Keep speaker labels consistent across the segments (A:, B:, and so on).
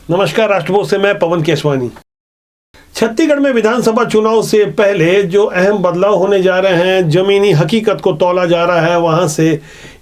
A: नमस्कार, राष्ट्रभोज से मैं पवन केसवानी। छत्तीसगढ़ में विधानसभा चुनाव से पहले जो अहम बदलाव होने जा रहे हैं, जमीनी हकीकत को तौला जा रहा है, वहां से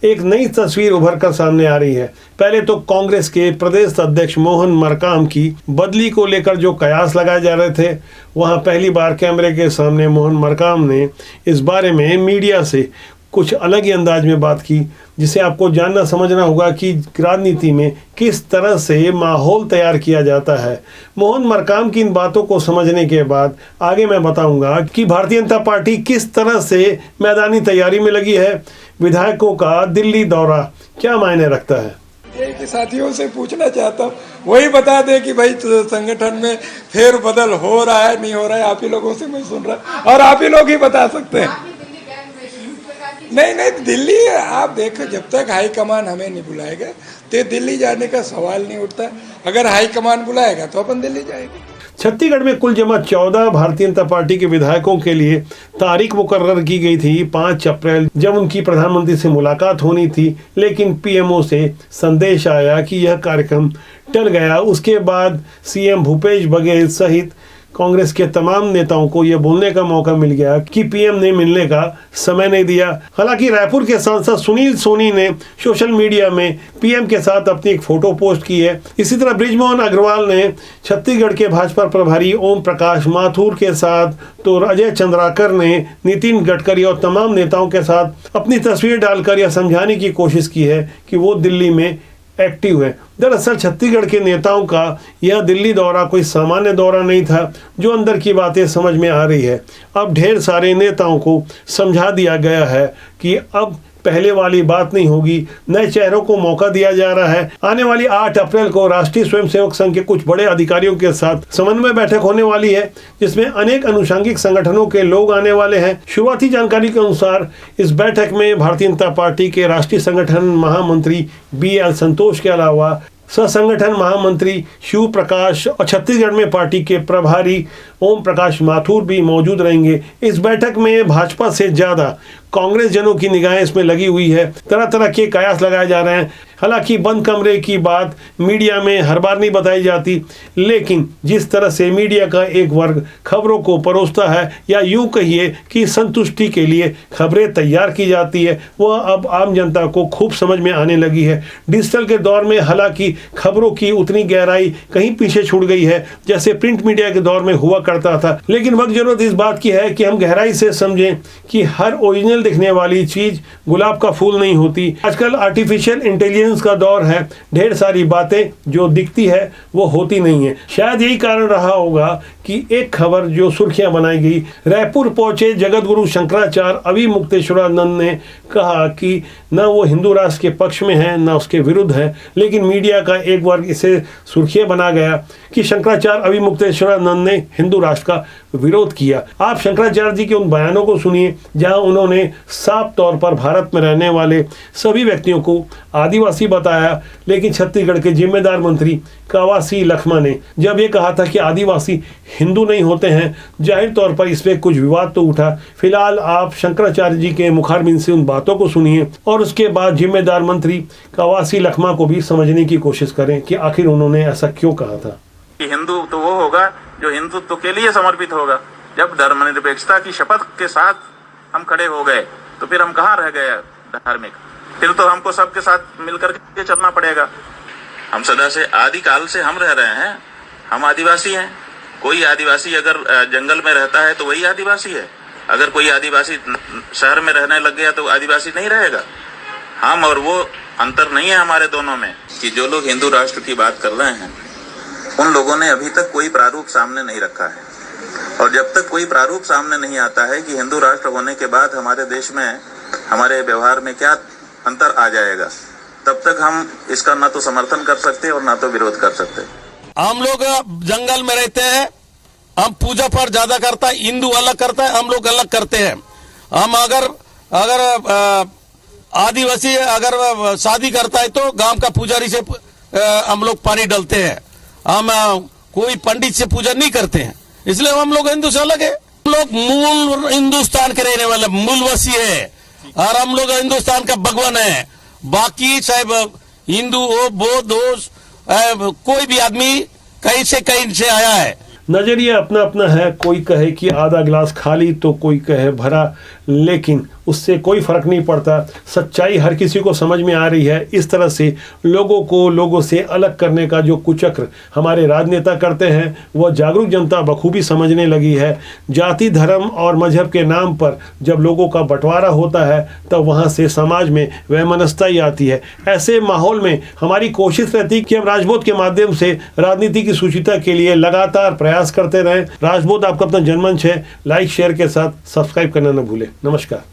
A: एक नई तस्वीर उभर कर सामने आ रही है। पहले तो कांग्रेस के प्रदेश अध्यक्ष मोहन मरकाम की बदली को लेकर जो कयास लगाए जा रहे थे, वहां पहली बार कैमरे के सामने मोहन मरकाम ने इस बारे में मीडिया से कुछ अलग ही अंदाज में बात की, जिसे आपको जानना समझना होगा कि राजनीति में किस तरह से माहौल तैयार किया जाता है। मोहन मरकाम की इन बातों को समझने के बाद आगे मैं बताऊंगा कि भारतीय जनता पार्टी किस तरह से मैदानी तैयारी में लगी है। विधायकों का दिल्ली दौरा क्या मायने रखता है,
B: कि साथियों से पूछना चाहता हूँ, वही बता दे कि भाई संगठन में फेरबदल हो रहा है नहीं हो रहा है। आप ही लोगों से मैं सुन रहा और आप ही लोग ही बता सकते हैं। नहीं, दिल्ली आप देखो, जब तक हाईकमान हमें नहीं बुलाएगा तो दिल्ली जाने का सवाल नहीं उठता। अगर हाईकमान बुलाएगा तो अपन दिल्ली जाएंगे।
A: छत्तीसगढ़ में कुल जमा 14 भारतीय जनता पार्टी के विधायकों के लिए तारीख मुकर्रर की गई थी 5 अप्रैल, जब उनकी प्रधानमंत्री से मुलाकात होनी थी। लेकिन पीएमओ से संदेश आया कि यह कार्यक्रम टल गया। उसके बाद सीएम भूपेश बघेल सहित कांग्रेस के तमाम नेताओं को यह बोलने का मौका मिल गया कि पीएम ने मिलने का समय नहीं दिया। हालांकि रायपुर के सांसद सुनील सोनी ने सोशल मीडिया में पीएम के साथ अपनी एक फोटो पोस्ट की है। इसी तरह बृजमोहन अग्रवाल ने छत्तीसगढ़ के भाजपा प्रभारी ओम प्रकाश माथुर के साथ, तो अजय चंद्राकर ने नितिन गडकरी और तमाम नेताओं के साथ अपनी तस्वीर डालकर यह समझाने की कोशिश की है कि वो दिल्ली में एक्टिव है। दरअसल छत्तीसगढ़ के नेताओं का यह दिल्ली दौरा कोई सामान्य दौरा नहीं था, जो अंदर की बातें समझ में आ रही है। अब ढेर सारे नेताओं को समझा दिया गया है कि अब पहले वाली बात नहीं होगी, नए चेहरों को मौका दिया जा रहा है। आने वाली 8 अप्रैल को राष्ट्रीय स्वयंसेवक संघ के कुछ बड़े अधिकारियों के साथ समन्वय बैठक होने वाली है, जिसमें अनेक अनुषंगिक संगठनों के लोग आने वाले हैं। शुरुआती जानकारी के अनुसार इस बैठक में भारतीय जनता पार्टी के राष्ट्रीय संगठन महामंत्री BL संतोष के अलावा सह संगठन महामंत्री शिव प्रकाश और छत्तीसगढ़ में पार्टी के प्रभारी ओम प्रकाश माथुर भी मौजूद रहेंगे। इस बैठक में भाजपा से ज्यादा कांग्रेस जनों की निगाहें इसमें लगी हुई है। तरह तरह के कयास लगाए जा रहे हैं। हालांकि बंद कमरे की बात मीडिया में हर बार नहीं बताई जाती, लेकिन जिस तरह से मीडिया का एक वर्ग खबरों को परोसता है, या यूं कहिए कि संतुष्टि के लिए खबरें तैयार की जाती है, वह अब आम जनता को खूब समझ में आने लगी है। डिजिटल के दौर में हालांकि खबरों की उतनी गहराई कहीं पीछे छूट गई है जैसे प्रिंट मीडिया के दौर में हुआ करता था। लेकिन वक्त जरूरत इस बात की है कि हम गहराई से समझें कि हर ओरिजिनल दिखने वाली चीज गुलाब का फूल नहीं होती। आजकल आर्टिफिशियल इंटेलिजेंस का दौर है। ढेर सारी बातें जो दिखती है वो होती नहीं है। शायद यही कारण रहा होगा कि एक खबर जो सुर्खियां बनाई गई, रायपुर पहुंचे जगत गुरु शंकराचार्य अभिमुक्तेश्वरानंद ने कहा कि न वो हिंदू राष्ट्र के पक्ष में है न उसके विरुद्ध है, लेकिन मीडिया का एक वर्ग इसे सुर्खियां बना गया कि शंकराचार्य अभिमुक्तेश्वरानंद ने हिंदू राष्ट्र का विरोध किया। आप शंकराचार्य जी के उन बयानों को सुनिए जहां उन्होंने साफ तौर पर भारत में रहने वाले सभी व्यक्तियों को आदिवासी बताया। लेकिन छत्तीसगढ़ के जिम्मेदार मंत्री कवासी लखमा ने जब ये कहा था कि आदिवासी हिंदू नहीं होते हैं, जाहिर तौर पर इस पे कुछ विवाद तो उठा। फिलहाल आप शंकराचार्य जी के मुखारबिंद से उन बातों को सुनिए और उसके बाद जिम्मेदार मंत्री कवासी लखमा को भी समझने की कोशिश करें कि आखिर उन्होंने ऐसा क्यों कहा था।
C: कि हिंदू तो वो होगा जो हिंदुत्व के लिए समर्पित होगा। जब धर्मनिरपेक्षता की शपथ के साथ हम खड़े हो गए तो फिर हम कहाँ रह गए धार्मिक? फिर तो हमको सबके साथ मिलकर के चलना पड़ेगा। हम सदा से आदिकाल से हम रह रहे हैं, हम आदिवासी हैं। कोई आदिवासी अगर जंगल में रहता है तो वही आदिवासी है। अगर कोई आदिवासी शहर में रहने लग गया तो आदिवासी नहीं रहेगा। हम और वो अंतर नहीं है हमारे दोनों में। कि जो लोग हिंदू राष्ट्र की बात कर रहे हैं उन लोगों ने अभी तक कोई प्रारूप सामने नहीं रखा है। और जब तक कोई प्रारूप सामने नहीं आता है कि हिंदू राष्ट्र होने के बाद हमारे देश में हमारे व्यवहार में क्या अंतर आ जाएगा, तब तक हम इसका ना तो समर्थन कर सकते और ना तो विरोध कर सकते।
D: हम लोग जंगल में रहते हैं, हम पूजा पाठ ज्यादा करता है, हिंदू अलग करता है, हम लोग अलग करते हैं। हम अगर आदिवासी अगर शादी करता है तो गांव का पुजारी से हम लोग पानी डालते हैं। हम कोई पंडित से पूजा नहीं करते हैं, इसलिए हम लोग हिंदू से अलग है। हम लोग मूल हिंदुस्तान के रहने वाले मूलवासी है और हम लोग हिंदुस्तान का भगवान है। बाकी चाहे हिंदू हो, बौद्ध हो, कोई भी आदमी कहीं से आया है।
A: नजरिया अपना अपना है, कोई कहे कि आधा गिलास खाली तो कोई कहे भरा, लेकिन उससे कोई फर्क नहीं पड़ता। सच्चाई हर किसी को समझ में आ रही है। इस तरह से लोगों को लोगों से अलग करने का जो कुचक्र हमारे राजनेता करते हैं वह जागरूक जनता बखूबी समझने लगी है। जाति धर्म और मजहब के नाम पर जब लोगों का बंटवारा होता है तब वहाँ से समाज में वैमनस्यता आती है। ऐसे माहौल में हमारी कोशिश रहती है कि हम राजबोध के माध्यम से राजनीति की सुचिता के लिए लगातार प्रयास करते रहें। राजबोध आपका अपना जनमंच है, लाइक शेयर के साथ सब्सक्राइब करना न भूलें। नमस्कार।